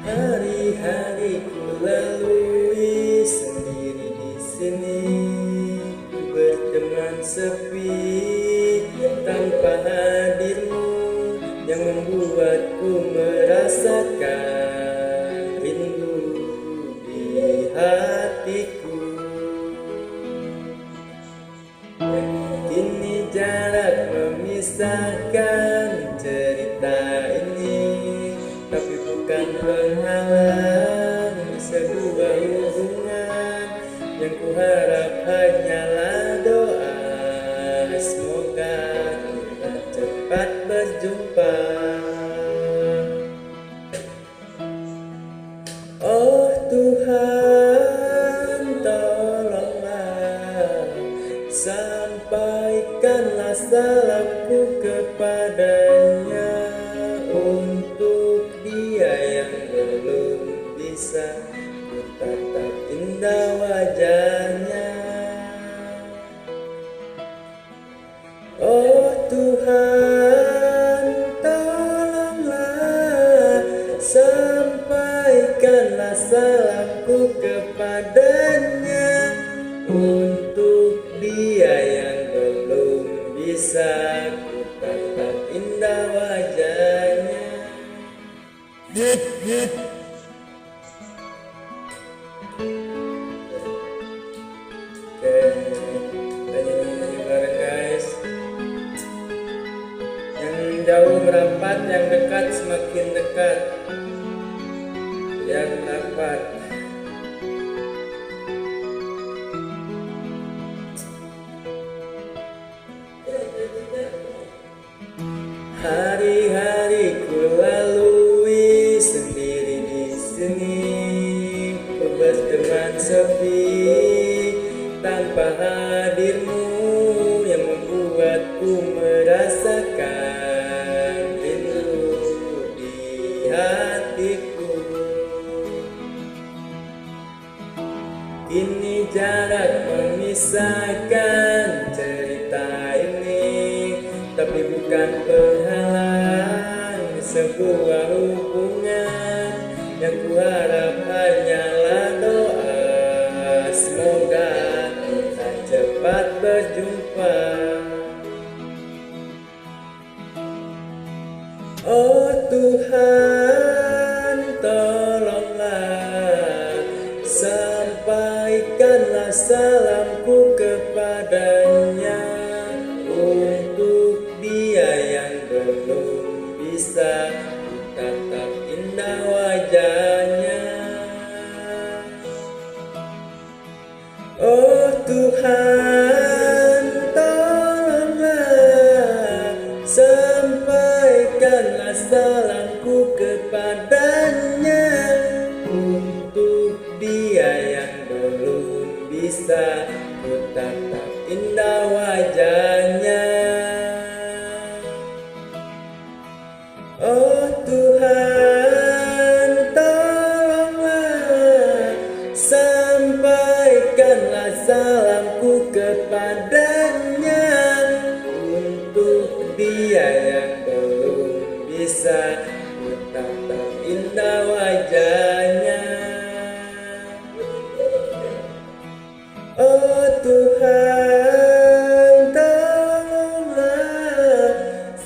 Hari-hariku lalui sendiri di sini, ku berteman sepi tanpa hadirmu yang membuatku merasakan rindu di hatiku. Kini jarak memisahkan cerita ini, tapi bukan penghalang sebuah hubungan yang kuharap hanyalah doa. Semoga kita cepat berjumpa. Oh Tuhan, tolonglah sampaikanlah salamku kepadanya, untuk dia yang belum bisa ku tatap indah wajahnya. Oh Tuhan, tolonglah sampaikanlah salamku kepadanya, untuk dia yang belum bisa ku tatap indah wajahnya. Oke, kita nyanyi bareng guys. Yang jauh merapat, yang dekat semakin dekat. Yang rapat. Hari-hariku lalui sendiri di sini, ku berteman sepi tanpa hadirmu yang membuatku merasakan rindu di hatiku. Kini jarak memisahkan cerita ini, tapi bukan penghalang sebuah hubungan yang kuharap hanyalah doa. Semoga kita cepat berjumpa. Oh Tuhan, tolonglah sampaikanlah salamku kepadanya, untuk dia yang belum bisa ku tatap indah wajahnya. Oh Tuhan, tolonglah sampaikanlah salamku kepadanya, untuk dia yang belum bisa ku tatap indah wajahnya. Oh Tuhan, tolonglah sampaikanlah salamku kepadanya, untuk dia yang belum bisa ku tatap indah wajahnya. Oh Tuhan, tolonglah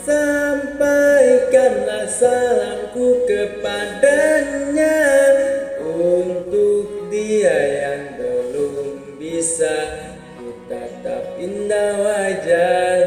sampaikanlah salamku kepadanya, untuk dia yang belum bisa ku tatap indah wajahnya.